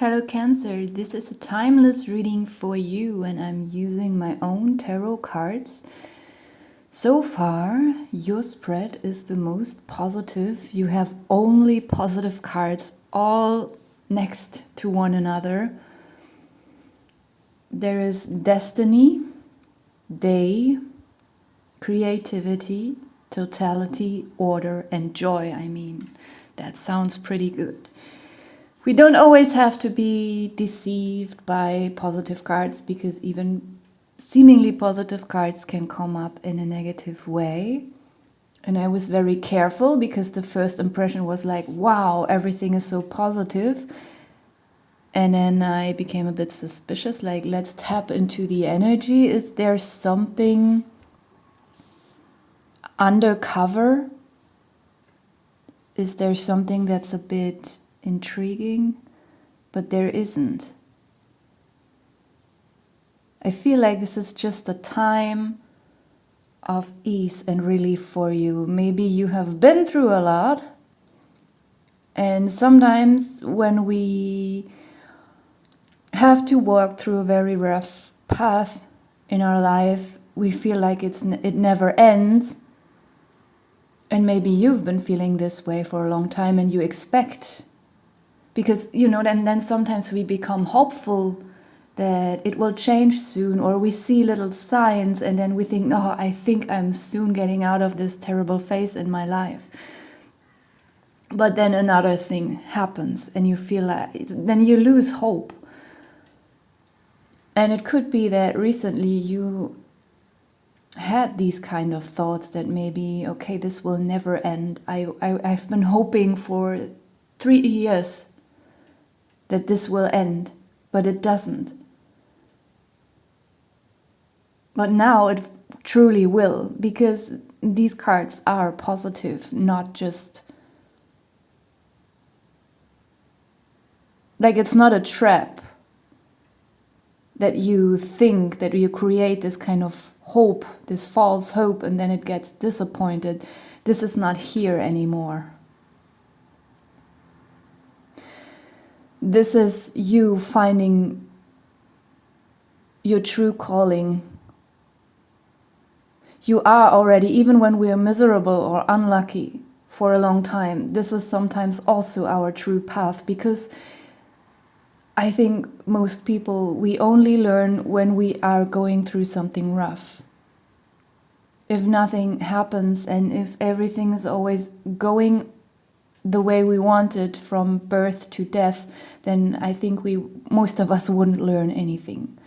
Hello Cancer, this is a timeless reading for you and I'm using my own tarot cards. So far, your spread is the most positive. You have only positive cards all next to one another. There is destiny, day, creativity, totality, order and joy. That sounds pretty good. We don't always have to be deceived by positive cards because even seemingly positive cards can come up in a negative way. And I was very careful because the first impression was like, wow, everything is so positive. And then I became a bit suspicious, like, let's tap into the energy. Is there something undercover? Is there something that's a bit intriguing? But there isn't. I feel like this is just a time of ease and relief for you. Maybe you have been through a lot. And sometimes when we have to walk through a very rough path in our life, we feel like it never ends. And maybe you've been feeling this way for a long time and you expect. Because, then sometimes we become hopeful that it will change soon, or we see little signs and then we think, no, I think I'm soon getting out of this terrible phase in my life. But then another thing happens and you feel like, then you lose hope. And it could be that recently you had these kind of thoughts that maybe, okay, this will never end. I've been hoping for 3 years that this will end, but it doesn't. But now it truly will, because these cards are positive, not just like it's not a trap that you think that you create this kind of hope, this false hope, and then it gets disappointed. This is not here anymore. This is you finding your true calling. You are already, even when we are miserable or unlucky for a long time, this is sometimes also our true path, because I think most people, we only learn when we are going through something rough. If nothing happens and if everything is always going the way we want it from birth to death, then I think most of us wouldn't learn anything.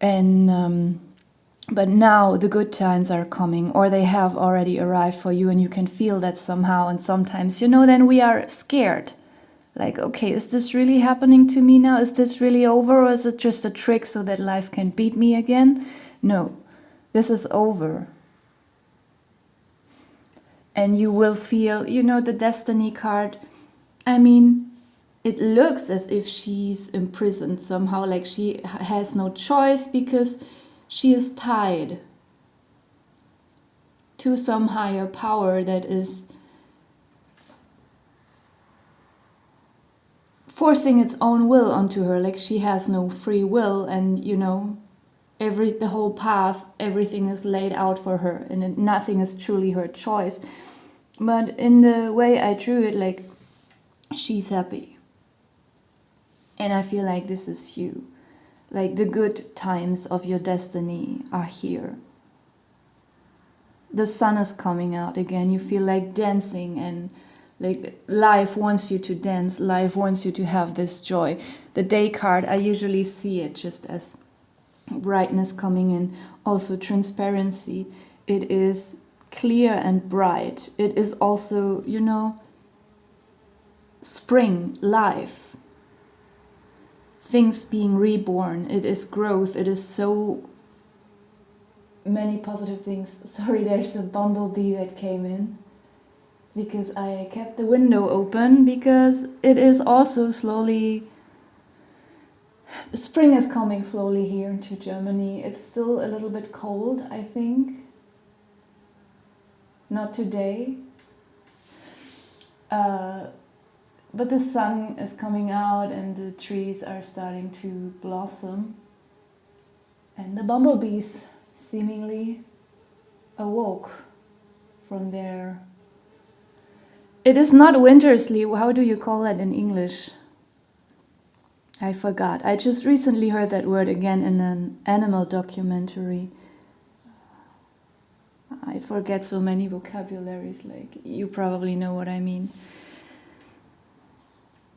And but now the good times are coming, or they have already arrived for you, and you can feel that somehow. And sometimes, then we are scared. Like, okay, is this really happening to me now? Is this really over, or is it just a trick so that life can beat me again? No, this is over. And you will feel, the destiny card. It looks as if she's imprisoned somehow, like she has no choice because she is tied to some higher power that is forcing its own will onto her, like she has no free will, and the whole path, everything is laid out for her, and nothing is truly her choice. But in the way I drew it, like, she's happy. And I feel like this is you. Like, the good times of your destiny are here. The sun is coming out again. You feel like dancing, and like life wants you to dance. Life wants you to have this joy. The day card, I usually see it just as brightness coming in. Also transparency. It is clear and bright. It is also, spring, life. Things being reborn. It is growth. It is so many positive things. Sorry, there's a bumblebee that came in because I kept the window open, because it is also slowly, spring is coming slowly here into Germany. It's still a little bit cold, I think. Not today. but the sun is coming out and the trees are starting to blossom. And the bumblebees seemingly awoke from their... It is not winter sleep. How do you call that in English? I forgot. I just recently heard that word again in an animal documentary. I forget so many vocabularies, like you probably know what I mean.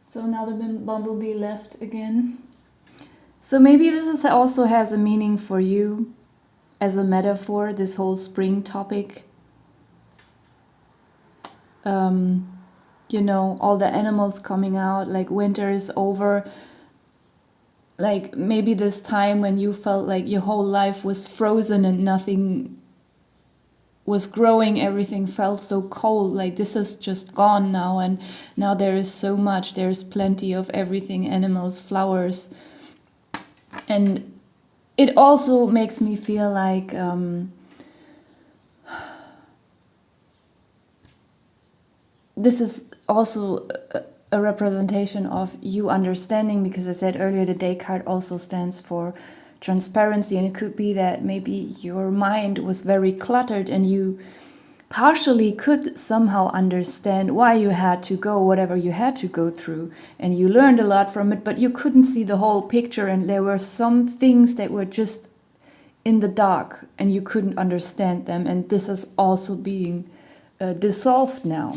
So now the bumblebee left again. So maybe this also has a meaning for you as a metaphor, this whole spring topic. You know, all the animals coming out, like winter is over. Like maybe this time when you felt like your whole life was frozen and nothing was growing, everything felt so cold, like this is just gone now, and now there is so much, there's plenty of everything, animals, flowers. And it also makes me feel like this is also a representation of you understanding, because I said earlier the day card also stands for transparency, and it could be that maybe your mind was very cluttered and you partially could somehow understand why you had to go whatever you had to go through, and you learned a lot from it, but you couldn't see the whole picture, and there were some things that were just in the dark and you couldn't understand them, and this is also being dissolved now.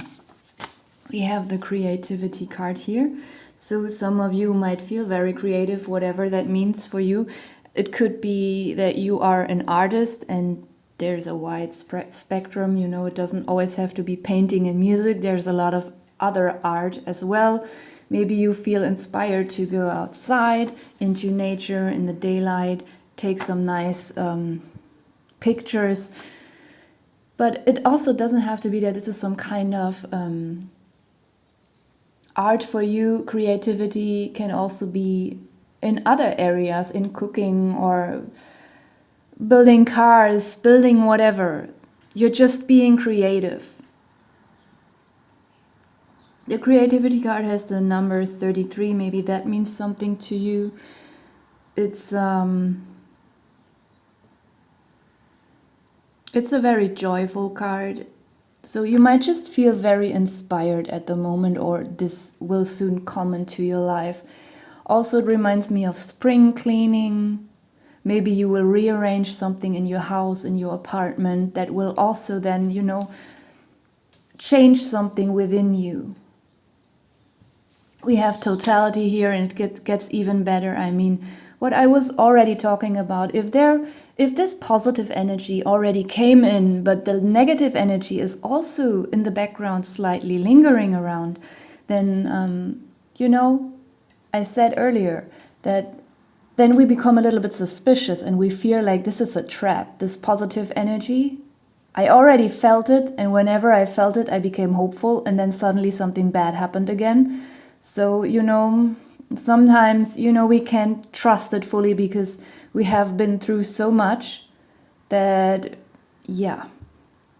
We have the creativity card here. So some of you might feel very creative, whatever that means for you. It could be that you are an artist and there's a wide spectrum, you know, it doesn't always have to be painting and music. There's a lot of other art as well. Maybe you feel inspired to go outside into nature in the daylight, take some nice pictures. But it also doesn't have to be that this is some kind of art for you. Creativity can also be in other areas, in cooking or building cars, building whatever. You're just being creative. The creativity card has the number 33. Maybe that means something to you. It's a very joyful card. So you might just feel very inspired at the moment, or this will soon come into your life. Also, it reminds me of spring cleaning. Maybe you will rearrange something in your house, in your apartment, that will also then, you know, change something within you. We have totality here, and it gets even better. I mean, what I was already talking about, if this positive energy already came in, but the negative energy is also in the background slightly lingering around, then, you know, I said earlier that then we become a little bit suspicious and we feel like this is a trap, this positive energy. I already felt it, and whenever I felt it, I became hopeful, and then suddenly something bad happened again. So, you know, sometimes, you know, we can't trust it fully because we have been through so much that, yeah,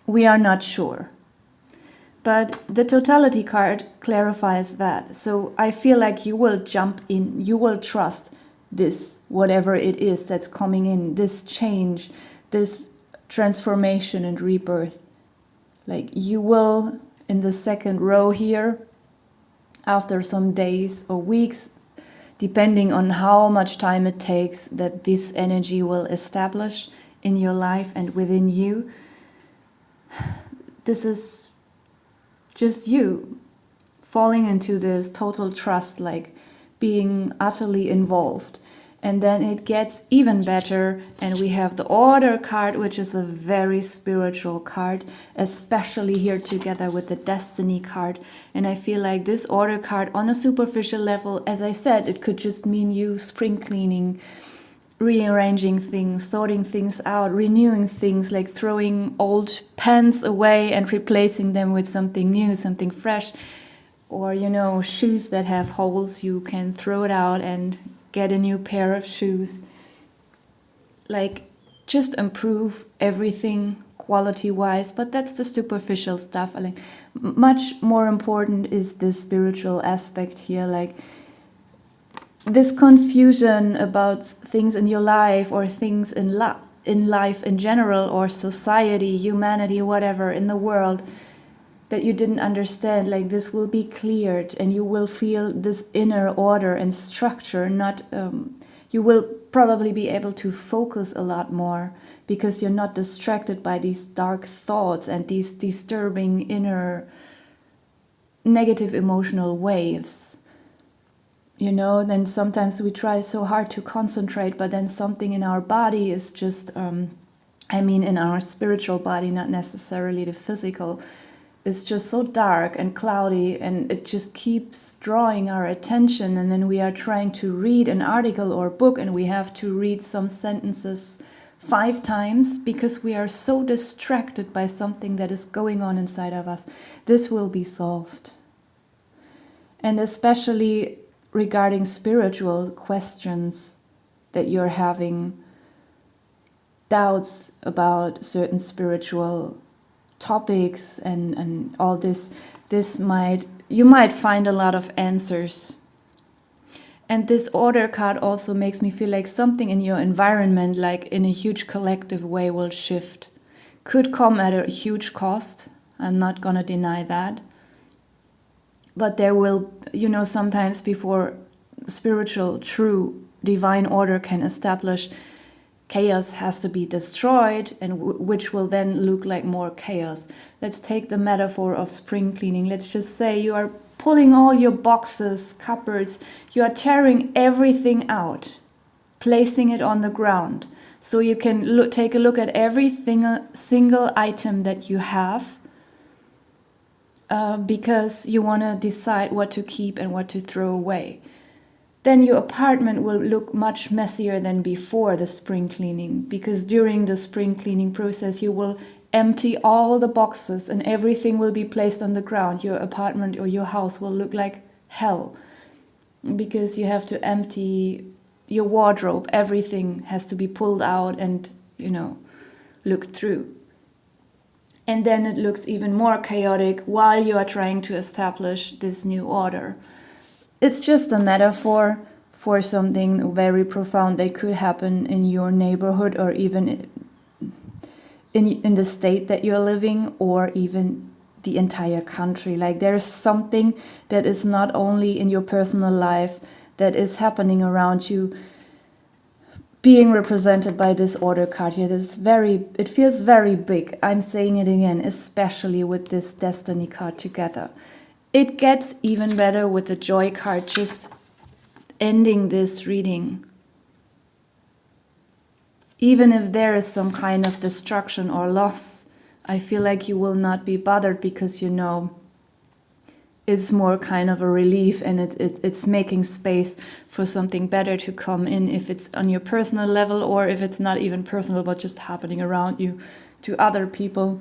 we are not sure. But the totality card clarifies that. So I feel like you will jump in, you will trust this, whatever it is that's coming in, this change, this transformation and rebirth. Like you will, in the second row here, after some days or weeks, depending on how much time it takes, that this energy will establish in your life and within you. This is just you falling into this total trust, like being utterly involved. And then it gets even better, and we have the Order card, which is a very spiritual card, especially here together with the Destiny card. And I feel like this Order card, on a superficial level, as I said, it could just mean you spring cleaning, rearranging things, sorting things out, renewing things, like throwing old pants away and replacing them with something new, something fresh. Or, you know, shoes that have holes, you can throw it out and get a new pair of shoes. Like, just improve everything quality-wise, but that's the superficial stuff. Like, much more important is the spiritual aspect here, like this confusion about things in your life or things in life in general, or society, humanity, whatever, in the world, that you didn't understand. Like, this will be cleared and you will feel this inner order and structure. Not you will probably be able to focus a lot more because you're not distracted by these dark thoughts and these disturbing inner negative emotional waves. You know, then sometimes we try so hard to concentrate, but then something in our body is just, in our spiritual body, not necessarily the physical, is just so dark and cloudy, and it just keeps drawing our attention. And then we are trying to read an article or book, and we have to read some sentences 5 times because we are so distracted by something that is going on inside of us. This will be solved. And especially regarding spiritual questions that you're having, doubts about certain spiritual topics and all this, you might find a lot of answers. And this order card also makes me feel like something in your environment, like in a huge collective way, will shift. Could come at a huge cost. I'm not gonna deny that. But there will, sometimes before spiritual, true, divine order can establish, chaos has to be destroyed, and which will then look like more chaos. Let's take the metaphor of spring cleaning. Let's just say you are pulling all your boxes, cupboards, you are tearing everything out, placing it on the ground. So you can take a look at every single item that you have, because you want to decide what to keep and what to throw away. Then your apartment will look much messier than before the spring cleaning, because during the spring cleaning process you will empty all the boxes and everything will be placed on the ground. Your apartment or your house will look like hell because you have to empty your wardrobe. Everything has to be pulled out and, looked through. And then it looks even more chaotic while you are trying to establish this new order. It's just a metaphor for something very profound that could happen in your neighborhood, or even in the state that you're living, or even the entire country. Like, there's something that is not only in your personal life that is happening around you, being represented by this order card here. It feels very big. I'm saying it again, especially with this destiny card together. It gets even better with the joy card just ending this reading. Even if there is some kind of destruction or loss, I feel like you will not be bothered, because it's more kind of a relief, and it's making space for something better to come in, if it's on your personal level, or if it's not even personal but just happening around you to other people.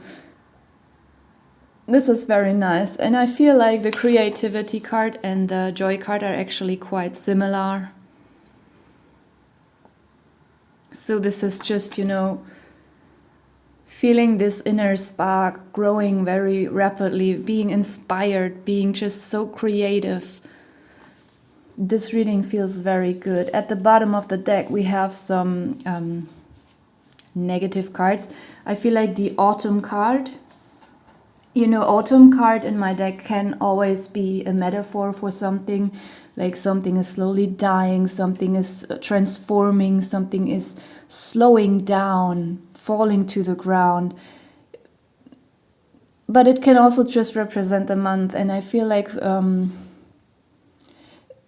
This is very nice, and I feel like the creativity card and the joy card are actually quite similar. So this is just, feeling this inner spark growing very rapidly, being inspired, being just so creative. This reading feels very good. At the bottom of the deck we have some negative cards. I feel like the autumn card. Autumn card in my deck can always be a metaphor for something, like something is slowly dying, something is transforming, something is slowing down, falling to the ground. But it can also just represent a month, and I feel like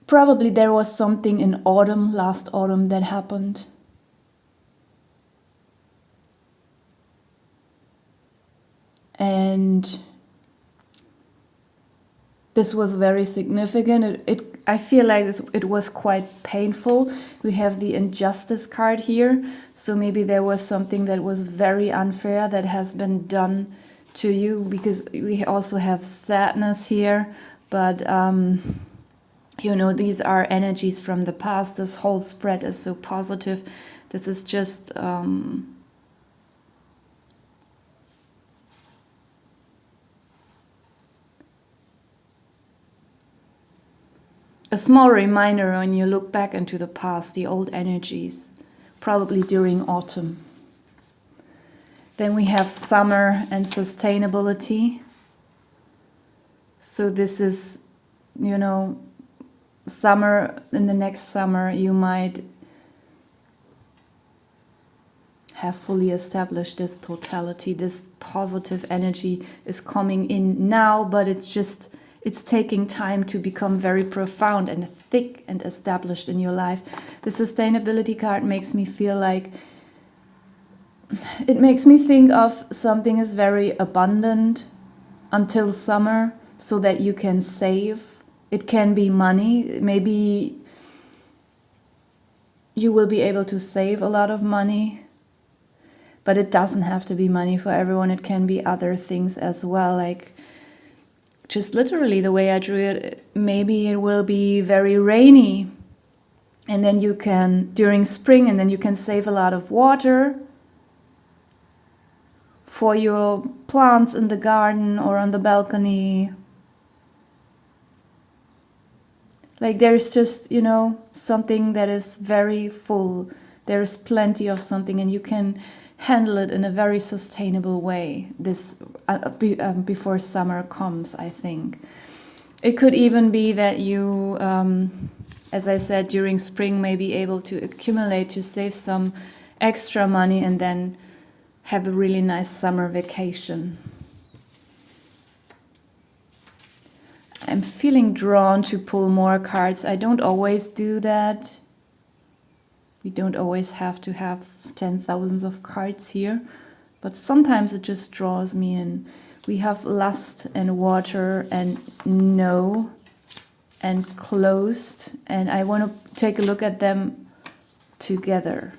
probably there was something in last autumn that happened. And this was very significant. I feel like it was quite painful. We have the injustice card here. So maybe there was something that was very unfair that has been done to you, because we also have sadness here. But, these are energies from the past. This whole spread is so positive. This is just... a small reminder when you look back into the past, the old energies, probably during autumn. Then we have summer and sustainability. So this is, summer. In the next summer, you might have fully established this totality. This positive energy is coming in now, but it's taking time to become very profound and thick and established in your life. The sustainability card makes me feel like, it makes me think of something is very abundant until summer, so that you can save. It can be money. Maybe you will be able to save a lot of money, but it doesn't have to be money for everyone. It can be other things as well, like just literally the way I drew it. Maybe it will be very rainy, and then you can, during spring, and then you can save a lot of water for your plants in the garden or on the balcony. Like there's just, something that is very full. There's plenty of something, and you can handle it in a very sustainable way this before summer comes, I think. It could even be that you, as I said, during spring may be able to accumulate, to save some extra money, and then have a really nice summer vacation. I'm feeling drawn to pull more cards. I don't always do that. We don't always have to have 10,000 of cards here, but sometimes it just draws me in. We have lust and water and no and closed, and I want to take a look at them together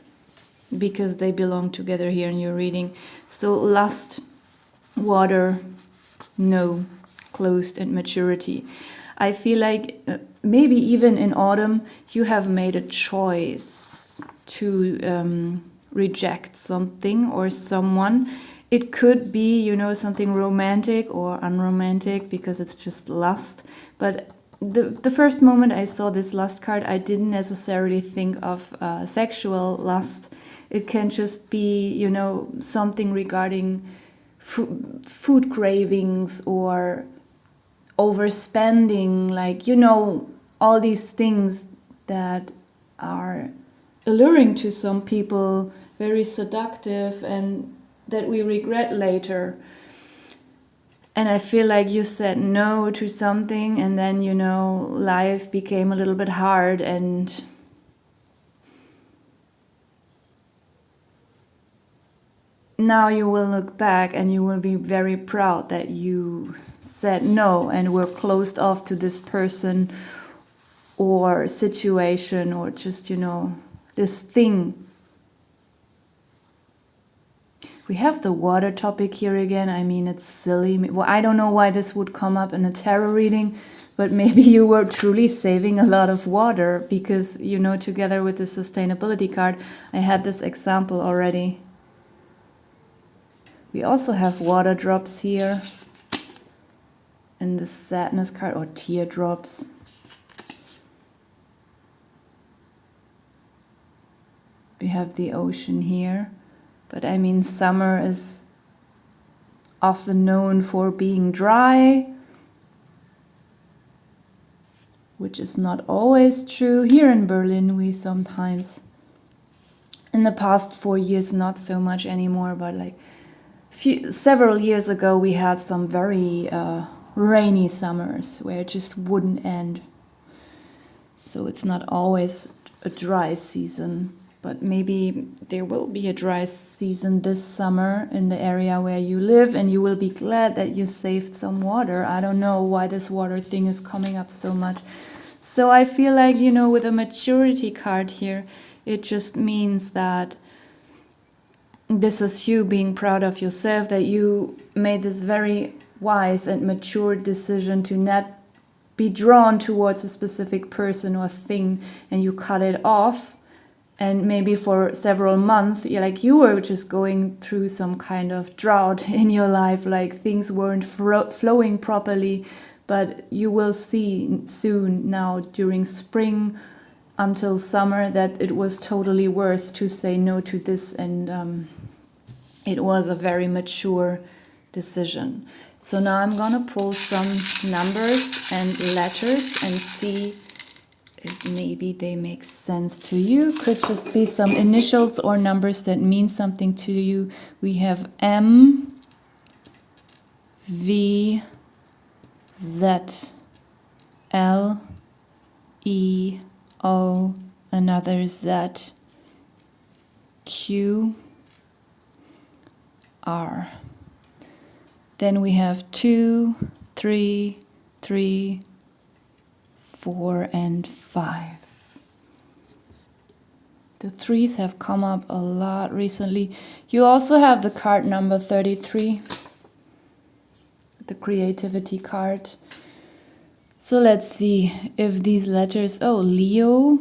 because they belong together here in your reading. So lust, water, no, closed, and maturity. I feel like maybe even in autumn you have made a choice to reject something or someone. It could be, something romantic or unromantic, because it's just lust. But the first moment I saw this lust card, I didn't necessarily think of sexual lust. It can just be, something regarding food cravings or overspending, like, all these things that are alluring to some people, very seductive, and that we regret later. And I feel like you said no to something, and then, life became a little bit hard, and now you will look back and you will be very proud that you said no and were closed off to this person or situation, or just, this thing. We have the water topic here again. I mean, it's silly. Well, I don't know why this would come up in a tarot reading, but maybe you were truly saving a lot of water because, together with the sustainability card, I had this example already. We also have water drops here in the sadness card, or teardrops. We have the ocean here. But I mean, summer is often known for being dry, which is not always true. Here in Berlin, we sometimes, in the past 4 years, not so much anymore, but like several years ago, we had some very rainy summers where it just wouldn't end. So it's not always a dry season. But maybe there will be a dry season this summer in the area where you live, and you will be glad that you saved some water. I don't know why this water thing is coming up so much. So I feel like, with a maturity card here, it just means that this is you being proud of yourself, that you made this very wise and mature decision to not be drawn towards a specific person or thing, and you cut it off. And maybe for several months, like you were just going through some kind of drought in your life, like things weren't flowing properly. but you will see soon now during spring until summer that it was totally worth to say no to this, and it was a very mature decision. So now I'm gonna pull some numbers and letters and see if maybe they make sense to you. Could just be some initials or numbers that mean something to you. We have M, V, Z, L, E, O, another Z, Q, R. Then we have 2, 3, 3, 4, and 5. The threes have come up a lot recently. You also have the card number 33, the creativity card. So let's see if these letters, oh, Leo.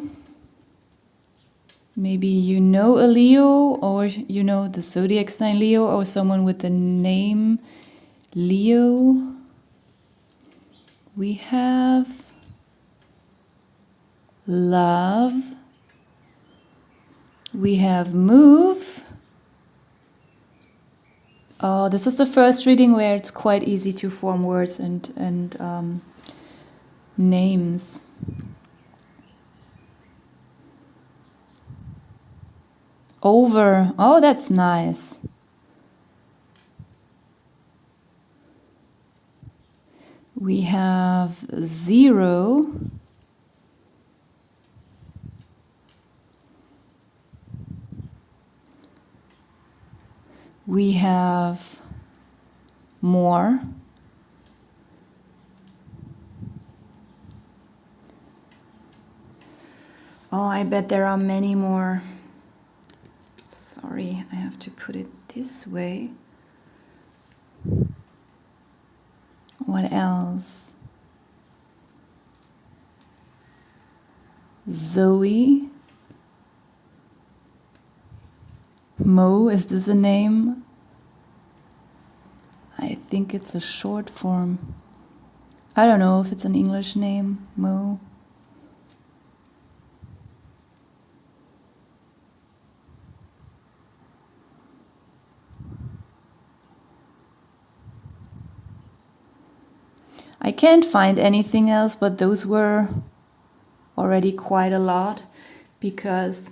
Maybe you know a Leo, or you know the zodiac sign Leo, or someone with the name Leo. We have love. We have move. Oh, this is the first reading where it's quite easy to form words and names. Over. Oh, that's nice. We have 0. We have more. Oh, I bet there are many more. Sorry, I have to put it this way. What else? Zoe. Mo, is this a name? I think it's a short form. I don't know if it's an English name, Mo. I can't find anything else, but those were already quite a lot, because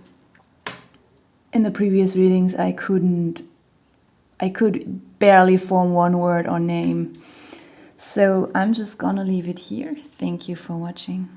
in the previous readings I could barely form one word or name. So I'm just gonna leave it here. Thank you for watching.